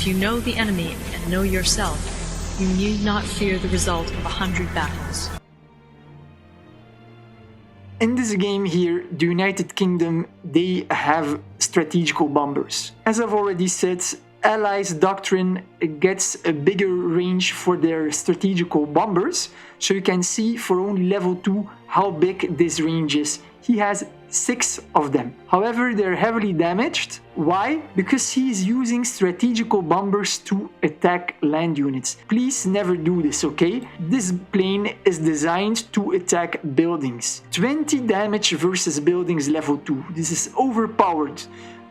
If you know the enemy and know yourself, you need not fear the result of 100 battles. In this game here, the United Kingdom, they have strategical bombers. As I've already said, Allies doctrine gets a bigger range for their strategical bombers, so you can see for only level 2 how big this range is. He has 6 of them. However, they're heavily damaged. Why? Because he is using strategical bombers to attack land units. Please never do this, okay? This plane is designed to attack buildings. 20 damage versus buildings level 2. This is overpowered,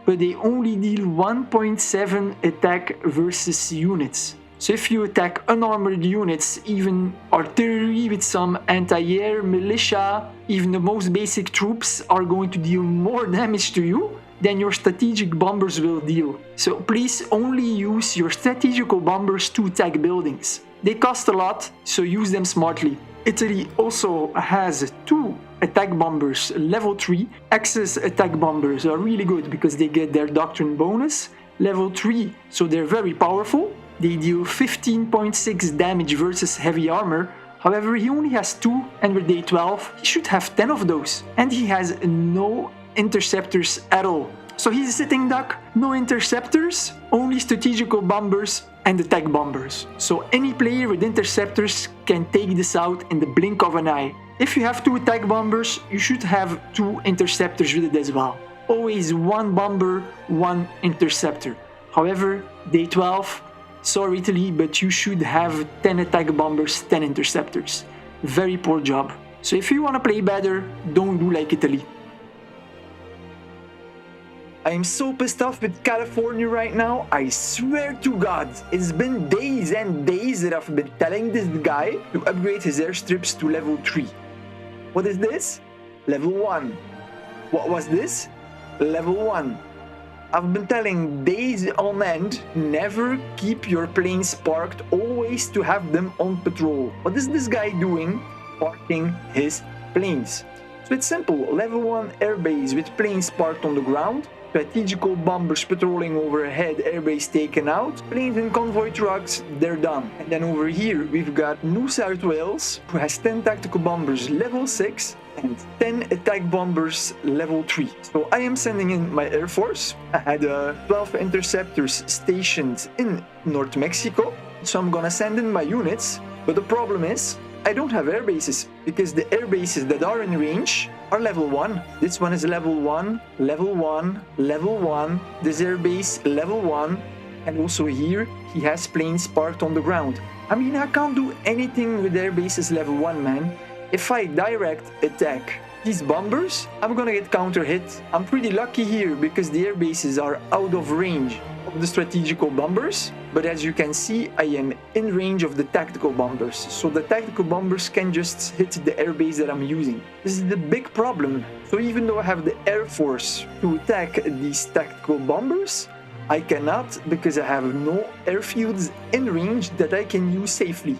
but they only deal 1.7 attack versus units. So if you attack unarmored units, even artillery with some anti-air, militia, even the most basic troops are going to deal more damage to you than your strategic bombers will deal. So please only use your strategical bombers to attack buildings. They cost a lot, so use them smartly. Italy also has 2 attack bombers level 3. Axis attack bombers are really good because they get their doctrine bonus. Level 3, so they're very powerful. They deal 15.6 damage versus heavy armor. However, he only has 2, and with day 12, he should have 10 of those. And he has no interceptors at all. So he's a sitting duck, no interceptors, only strategical bombers and attack bombers. So any player with interceptors can take this out in the blink of an eye. If you have 2 attack bombers, you should have 2 interceptors with it as well. Always 1 bomber, 1 interceptor. However, day 12, sorry Italy, but you should have 10 attack bombers, 10 interceptors. Very poor job. So if you want to play better, don't do like Italy. I am so pissed off with California right now, I swear to God. It's been days and days that I've been telling this guy to upgrade his airstrips to level 3. What is this? Level 1. What was this? Level 1. I've been telling days on end, never keep your planes parked, always to have them on patrol. What is this guy doing? Parking his planes. So it's simple, level 1 airbase with planes parked on the ground, strategical bombers patrolling overhead, airbase taken out, planes and convoy trucks, they're done. And then over here we've got New South Wales, who has 10 tactical bombers level 6, and 10 attack bombers level 3. So I am sending in my Air Force. I had 12 interceptors stationed in North Mexico, so I'm gonna send in my units. But the problem is, I don't have air bases, because the air bases that are in range are level 1. This one is level 1, level 1, level 1, this air base level 1, and also here he has planes parked on the ground. I mean, I can't do anything with air bases level 1, man. If I direct attack these bombers, I'm gonna get counter hit. I'm pretty lucky here because the air bases are out of range of the strategical bombers, but as you can see, I am in range of the tactical bombers, so the tactical bombers can just hit the air base that I'm using. This is the big problem. So even though I have the Air Force to attack these tactical bombers, I cannot because I have no airfields in range that I can use safely.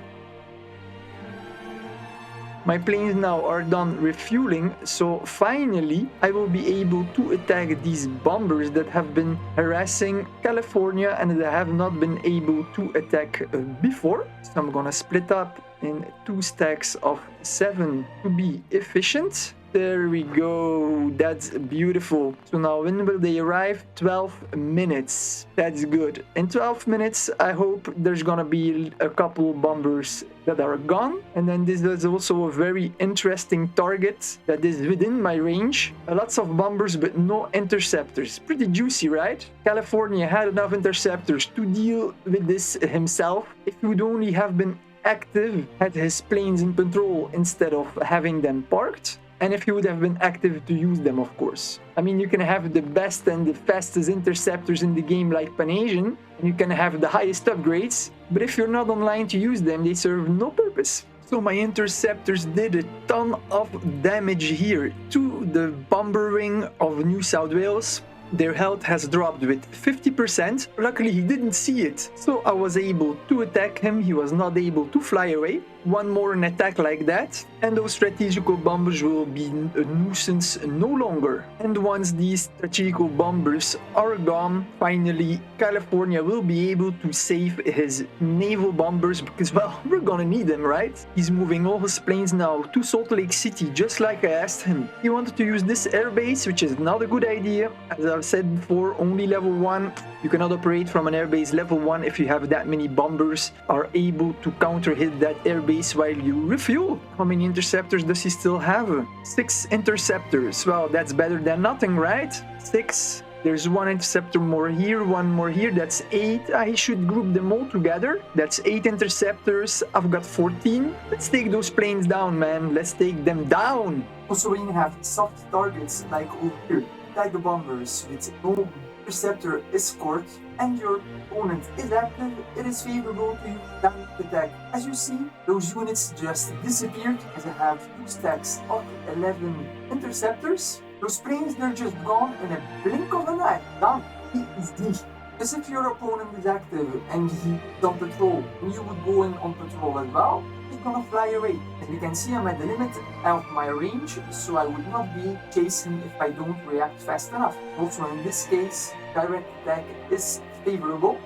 My planes now are done refueling, so finally I will be able to attack these bombers that have been harassing California and that I have not been able to attack before. So I'm gonna split up in 2 stacks of 7 to be efficient. There we go, that's beautiful. So now when will they arrive? 12 minutes. That's good. In 12 minutes, I hope there's gonna be a couple bombers that are gone. And then this is also a very interesting target that is within my range. Lots of bombers but no interceptors. Pretty juicy, right? California had enough interceptors to deal with this himself. If he would only have been active, had his planes in patrol instead of having them parked, and if you would have been active to use them, of course. I mean, you can have the best and the fastest interceptors in the game like Panasian, and you can have the highest upgrades, but if you're not online to use them, they serve no purpose. So my interceptors did a ton of damage here to the bomber wing of New South Wales. Their health has dropped with 50%. Luckily he didn't see it, so I was able to attack him. He was not able to fly away. one more an attack like that, and those strategical bombers will be a nuisance no longer. And once these strategical bombers are gone, finally California will be able to save his naval bombers, because, well, we're gonna need them, right? He's moving all his planes now to Salt Lake City, just like I asked him. He wanted to use this airbase, which is not a good idea. As I've said before, only level 1. You cannot operate from an airbase level 1 if you have that many bombers are able to counter hit that airbase while you refuel. How many interceptors does he still have? 6 interceptors. Well, that's better than nothing, right? 6. There's one interceptor more here, one more here. That's 8. I should group them all together. That's 8 interceptors. I've got 14. Let's take those planes down, man. Let's take them down. Also, when you have soft targets like over here, like the bombers with no interceptor escort, and your opponent is active, it is favorable to use down attack. As you see, those units just disappeared, as I have 2 stacks of 11 interceptors. Those planes, they're just gone in a blink of an eye. Done. Easy. As if your opponent is active and he's on patrol, and you would go in on patrol as well, he's gonna fly away. As you can see, I'm at the limit of my range, so I would not be chasing if I don't react fast enough. Also, in this case, direct attack is favorable.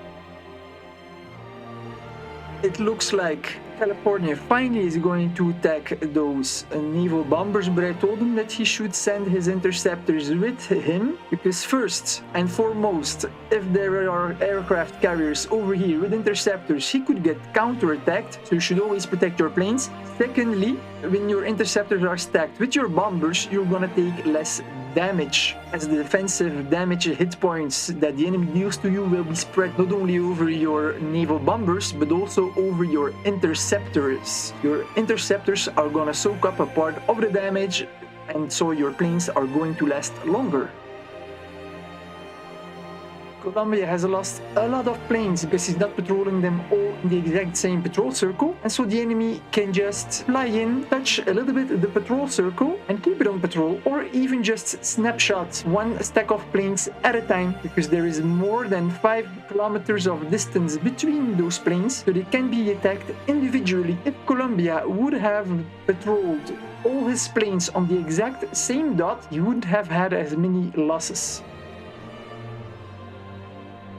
It looks like California finally is going to attack those naval bombers, but I told him that he should send his interceptors with him, because first and foremost, if there are aircraft carriers over here with interceptors, he could get counterattacked, so you should always protect your planes. Secondly, when your interceptors are stacked with your bombers, you're gonna take less damage, as the defensive damage hit points that the enemy deals to you will be spread not only over your naval bombers, but also over your interceptors. Your interceptors are gonna soak up a part of the damage, and so your planes are going to last longer. Colombia has lost a lot of planes because he's not patrolling them all in the exact same patrol circle, and so the enemy can just fly in, touch a little bit the patrol circle and keep it on patrol, or even just snapshot one stack of planes at a time, because there is more than 5 kilometers of distance between those planes, so they can be attacked individually. If Colombia would have patrolled all his planes on the exact same dot, he wouldn't have had as many losses.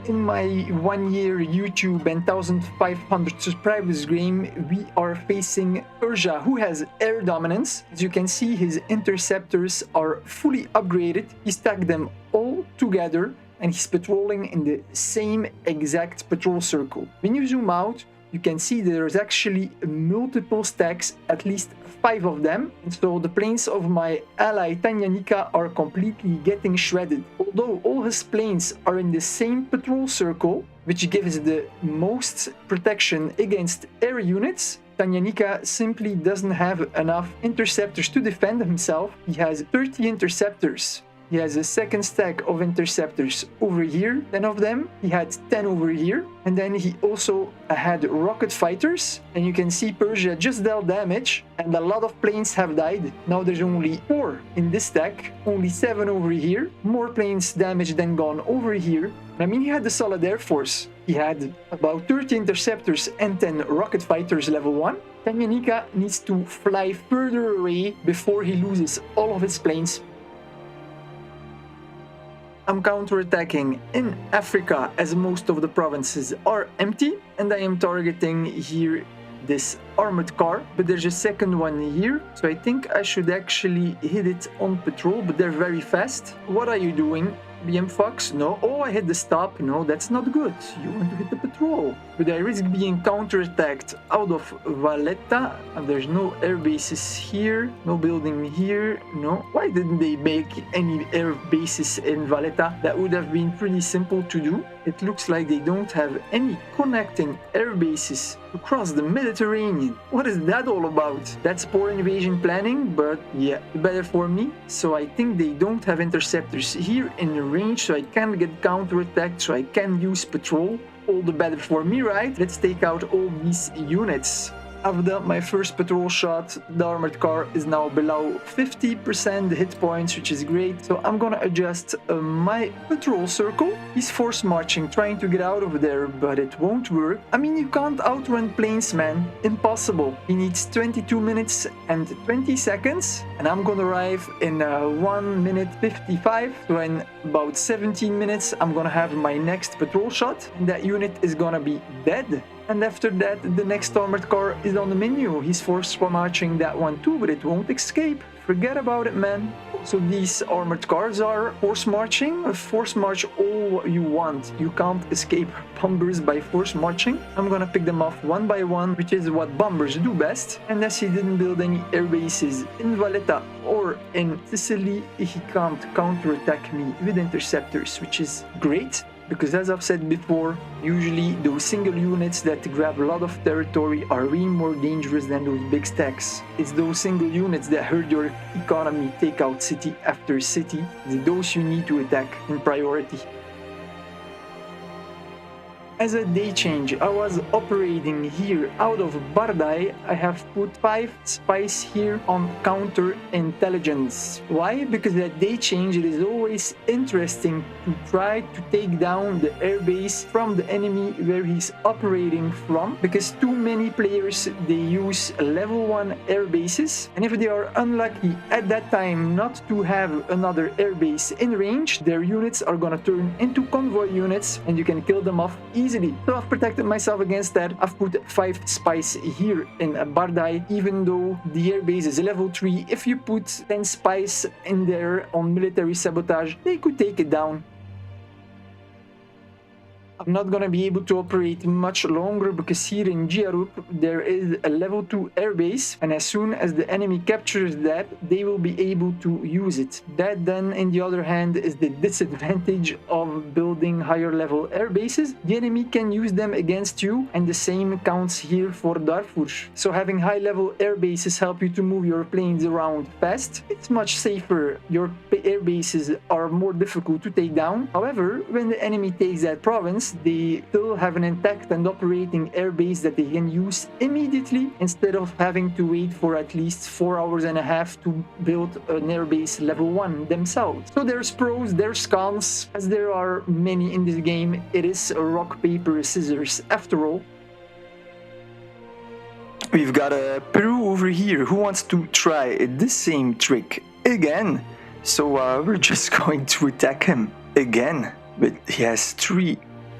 In my 1-year YouTube and 1500 subscribers game, we are facing Persia, who has air dominance. As you can see, his interceptors are fully upgraded. He stacked them all together and he's patrolling in the same exact patrol circle. When you zoom out, you can see there's actually multiple stacks, at least 5 of them. And so the planes of my ally Tanganyika are completely getting shredded. Although all his planes are in the same patrol circle, which gives the most protection against air units, Tanganyika simply doesn't have enough interceptors to defend himself. He has 30 interceptors. He has a second stack of interceptors over here, 10 of them. He had 10 over here. And then he also had rocket fighters. And you can see Persia just dealt damage, and a lot of planes have died. Now there's only 4 in this stack, only 7 over here. More planes damaged than gone over here. I mean, he had the solid air force. He had about 30 interceptors and 10 rocket fighters level 1. Tanganyika needs to fly further away before he loses all of his planes. I'm counterattacking in Africa, as most of the provinces are empty, and I am targeting here this armored car, but there's a second one here, so I think I should actually hit it on patrol, but they're very fast. What are you doing, BM Fox? No. Oh, I hit the stop. No, that's not good. You want to hit the patrol. But I risk being counterattacked out of Valletta, and there's no air bases here, no building here. No. Why didn't they make any air bases in Valletta? That would have been pretty simple to do. It looks like they don't have any connecting air bases across the Mediterranean. What is that all about? That's poor invasion planning, but yeah, better for me. So I think they don't have interceptors here in the range, so I can get counterattacked, so I can use patrol. All the better for me, right? Let's take out all these units. I've done my first patrol shot. The armored car is now below 50% hit points, which is great. So I'm gonna adjust my patrol circle. He's force marching, trying to get out of there, but it won't work. I mean, you can't outrun planes, man. Impossible. He needs 22 minutes and 20 seconds, and I'm gonna arrive in 1 minute 55. So in about 17 minutes, I'm gonna have my next patrol shot, and that unit is gonna be dead. And after that, the next armored car is on the menu. He's force marching that one too, but it won't escape. Forget about it, man. So these armored cars are force marching. Force march all you want. You can't escape bombers by force marching. I'm gonna pick them off one by one, which is what bombers do best. Unless he didn't build any air bases in Valletta or in Sicily, he can't counterattack me with interceptors, which is great. Because as I've said before, usually those single units that grab a lot of territory are way more dangerous than those big stacks. It's those single units that hurt your economy, take out city after city. It's those you need to attack in priority. As a day change, I was operating here out of Bardai. I have put 5 spies here on counterintelligence. Why? Because at day change it is always interesting to try to take down the airbase from the enemy where he's operating from, because too many players, they use level 1 airbases, and if they are unlucky at that time not to have another airbase in range, their units are gonna turn into convoy units and you can kill them off easily. So I've protected myself against that. I've put 5 spies here in Bardai, even though the airbase is level 3. If you put 10 spies in there on military sabotage, they could take it down. I'm not gonna be able to operate much longer because here in Giarup there is a level 2 airbase, and as soon as the enemy captures that, they will be able to use it. That then, in the other hand, is the disadvantage of building higher level airbases. The enemy can use them against you, and the same counts here for Darfur. So having high level airbases help you to move your planes around fast. It's much safer. Your airbases are more difficult to take down. However, when the enemy takes that province, they still have an intact and operating airbase that they can use immediately instead of having to wait for at least 4 hours and a half to build an airbase level 1 themselves. So there's pros, there's cons. As there are many in this game, it is a rock, paper, scissors after all. We've got a Peru over here who wants to try the same trick again. So we're just going to attack him again. But he has 3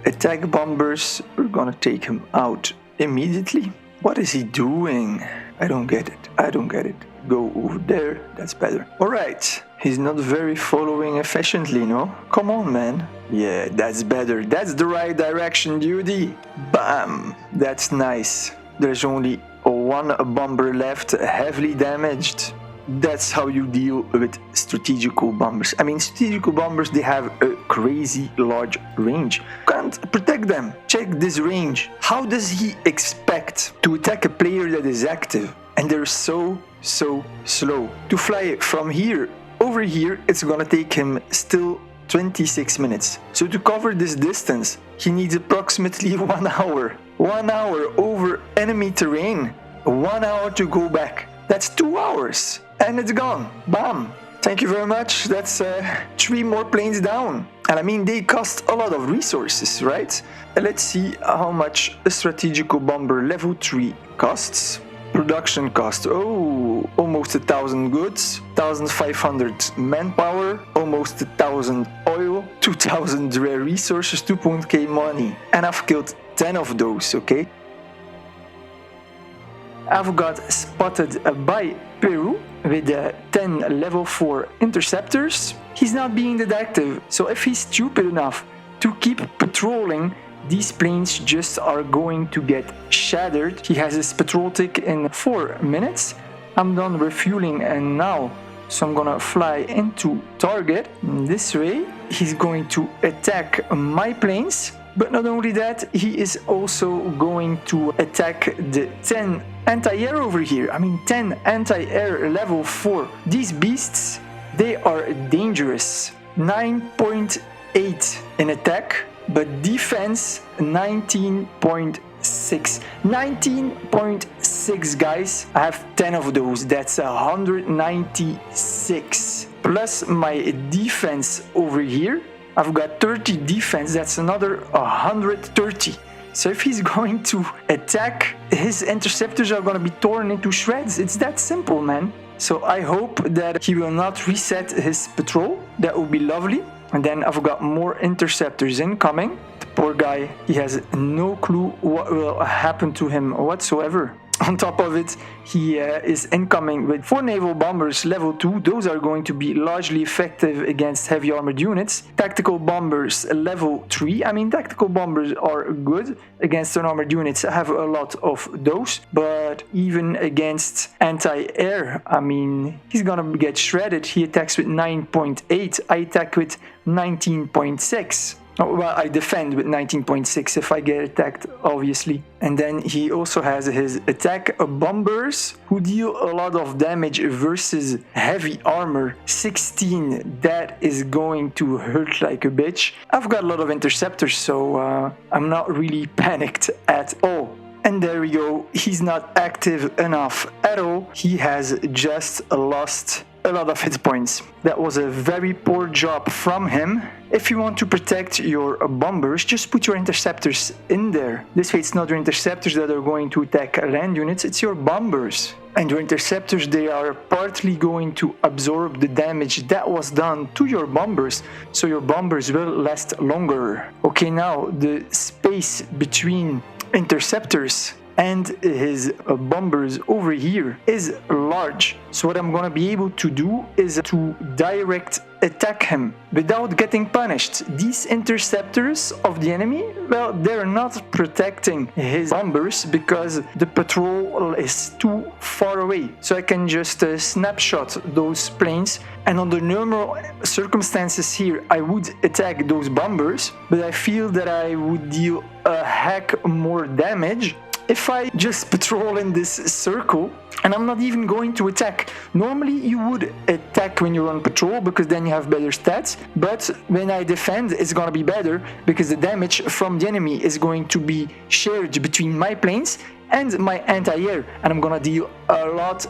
attack bombers. We're gonna take him out immediately. What is he doing? I don't get it. I don't get it. Go over there. That's better. Alright. He's not very following efficiently, no? Come on, man. Yeah, that's better. That's the right direction, dude. Bam. That's nice. There's only 1 bomber left, heavily damaged. That's how you deal with strategical bombers. I mean, strategical bombers, they have a crazy large range. Can't protect them. Check this range. How does he expect to attack a player that is active? And they're so slow. To fly from here over here, it's gonna take him still 26 minutes. So to cover this distance, he needs approximately 1 hour. 1 hour over enemy terrain. 1 hour to go back. That's 2 hours. And it's gone. Bam. Thank you very much. That's 3 more planes down. And I mean, they cost a lot of resources, right? Let's see how much a strategical bomber level 3 costs. Production cost, oh, almost 1,000 goods, 1,500 manpower, almost 1,000 oil, 2,000 rare resources, 2.k money. And I've killed 10 of those, okay? I've got spotted by Peru with 10 level 4 interceptors. He's not being that active, so if he's stupid enough to keep patrolling, these planes just are going to get shattered. He has his patrol tick in 4 minutes. I'm done refueling and now, so I'm gonna fly into target this way. He's going to attack my planes. But not only that, he is also going to attack the 10 anti-air over here. I mean, 10 anti-air level 4. These beasts, they are dangerous. 9.8 in attack, but defense 19.6. 19.6 6 guys. I have 10 of those. That's 196. Plus my defense over here. I've got 30 defense. That's another 130. So if he's going to attack, his interceptors are going to be torn into shreds. It's that simple, man. So I hope that he will not reset his patrol. That would be lovely. And then I've got more interceptors incoming. The poor guy, he has no clue what will happen to him whatsoever. On top of it, he is incoming with 4 naval bombers level 2. Those are going to be largely effective against heavy armored units. Tactical bombers level 3. I mean, tactical bombers are good against unarmored units. I have a lot of those. But even against anti-air, I mean, he's gonna get shredded. He attacks with 9.8. I attack with 19.6. Well, I defend with 19.6 if I get attacked, obviously. And then he also has his attack bombers who deal a lot of damage versus heavy armor. 16, that is going to hurt like a bitch. I've got a lot of interceptors, so I'm not really panicked at all. And there we go, he's not active enough at all. He has just lost a lot of hit points. That was a very poor job from him. If you want to protect your bombers, just put your interceptors in there. This way it's not your interceptors that are going to attack land units, it's your bombers. And your interceptors, they are partly going to absorb the damage that was done to your bombers, so your bombers will last longer. Okay, now the space between interceptors and his bombers over here is large. So what I'm gonna be able to do is to direct attack him without getting punished. These interceptors of the enemy, well, they're not protecting his bombers because the patrol is too far away. So I can just snapshot those planes, and under normal circumstances here I would attack those bombers, but I feel that I would deal a heck more damage if I just patrol in this circle and I'm not even going to attack. Normally you would attack when you're on patrol because then you have better stats, but when I defend it's gonna be better because the damage from the enemy is going to be shared between my planes and my anti-air, and I'm gonna deal a lot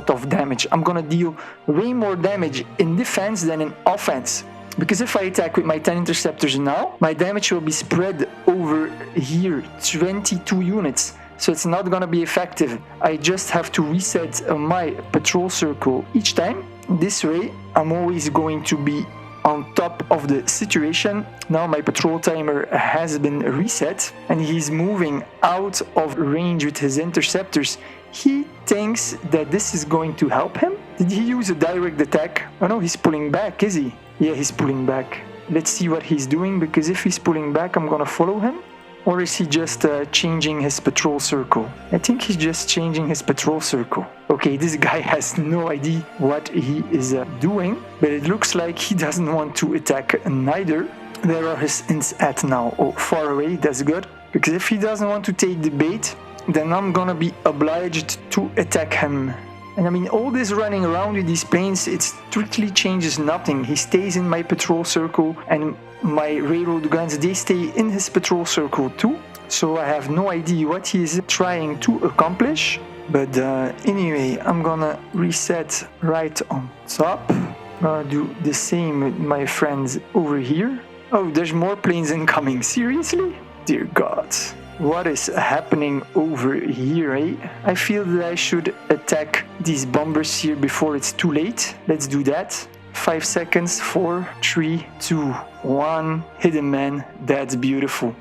of damage. I'm gonna deal way more damage in defense than in offense. Because if I attack with my 10 interceptors now, my damage will be spread over here, 22 units. So it's not gonna be effective. I just have to reset my patrol circle each time. This way, I'm always going to be on top of the situation. Now my patrol timer has been reset and he's moving out of range with his interceptors. He thinks that this is going to help him. Did he use a direct attack? Oh no, he's pulling back, is he? Yeah, he's pulling back. Let's see what he's doing, because if he's pulling back, I'm gonna follow him. Or is he just changing his patrol circle? I think he's just changing his patrol circle. Okay, this guy has no idea what he is doing, but it looks like he doesn't want to attack neither. Where are his ints at now? Oh, far away, that's good. Because if he doesn't want to take the bait, then I'm gonna be obliged to attack him. And I mean, all this running around with these planes, it strictly changes nothing. He stays in my patrol circle, and my railroad guns, they stay in his patrol circle too. So I have no idea what he is trying to accomplish. But anyway, I'm gonna reset right on top. I'm gonna do the same with my friends over here. Oh, there's more planes incoming. Seriously? Dear God. What is happening over here, eh? I feel that I should attack these bombers here before it's too late. Let's do that. 5 seconds, 4, 3, 2, 1. Hidden man, that's beautiful.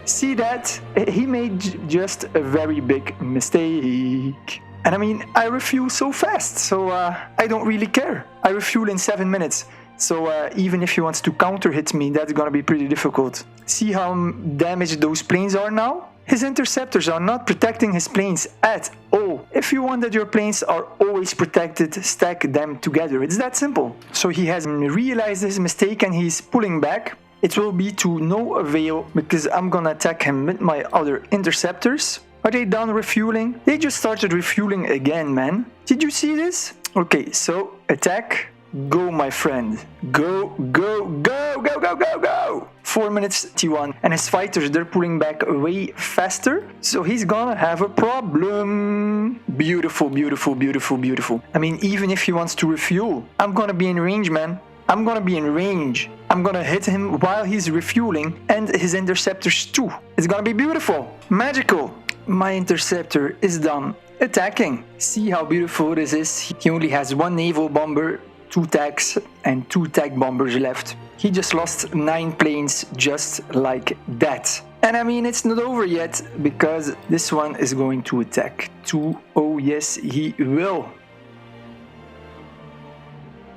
See that? He made just a very big mistake. And I mean, I refuel so fast, so I don't really care. I refuel in 7 minutes. So even if he wants to counter hit me, that's gonna be pretty difficult. See how damaged those planes are now? His interceptors are not protecting his planes at all. If you want that your planes are always protected, stack them together. It's that simple. So he has realized his mistake and he's pulling back. It will be to no avail because I'm gonna attack him with my other interceptors. Are they done refueling? They just started refueling again, man. Did you see this? Okay, so attack. Go, my friend. Go, go, go, go, go, go, go! 4 minutes T1, and his fighters, they're pulling back way faster, so he's gonna have a problem. Beautiful, beautiful, beautiful, beautiful. I mean, even if he wants to refuel, I'm gonna be in range, man. I'm gonna be in range. I'm gonna hit him while he's refueling, and his interceptors too. It's gonna be beautiful. Magical. My interceptor is done attacking. See how beautiful this is? He only has one naval bomber, 2 TACs, and 2 TAC bombers left. He just lost 9 planes just like that. And I mean, it's not over yet, because this one is going to attack too. Oh yes, he will.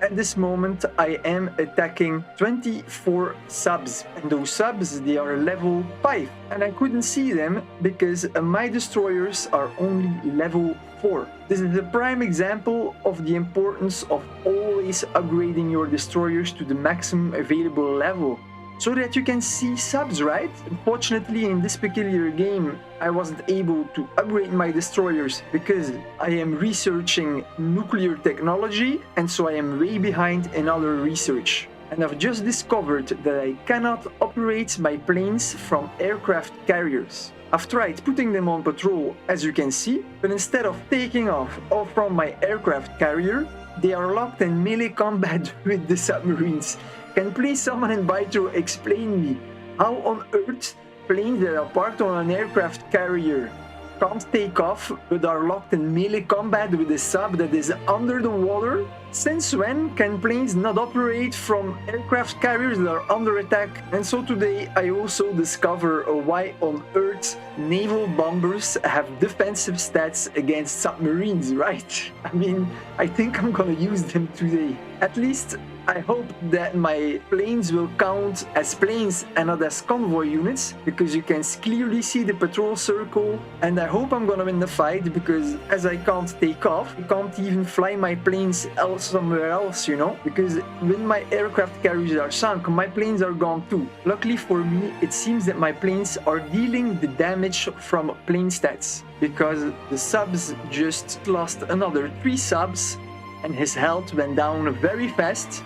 At this moment, I am attacking 24 subs, and those subs, they are level 5, and I couldn't see them because my destroyers are only level 4. This is a prime example of the importance of always upgrading your destroyers to the maximum available level, so that you can see subs, right? Unfortunately, in this peculiar game, I wasn't able to upgrade my destroyers because I am researching nuclear technology, and so I am way behind in other research. And I've just discovered that I cannot operate my planes from aircraft carriers. I've tried putting them on patrol, as you can see, but instead of taking off from my aircraft carrier, they are locked in melee combat with the submarines. Can please someone in Bytro explain me how on earth planes that are parked on an aircraft carrier can't take off but are locked in melee combat with a sub that is under the water? Since when can planes not operate from aircraft carriers that are under attack? And so today I also discover why on earth naval bombers have defensive stats against submarines, right? I mean, I think I'm gonna use them today. At least I hope that my planes will count as planes and not as convoy units, because you can clearly see the patrol circle, and I hope I'm gonna win the fight, because as I can't take off, I can't even fly my planes somewhere else, you know, because when my aircraft carriers are sunk, my planes are gone too. Luckily for me, it seems that my planes are dealing the damage from plane stats, because the subs just lost another 3 subs, and his health went down very fast,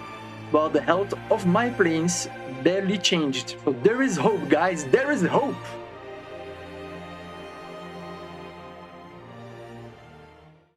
while the health of my planes barely changed. So there is hope, guys, there is hope!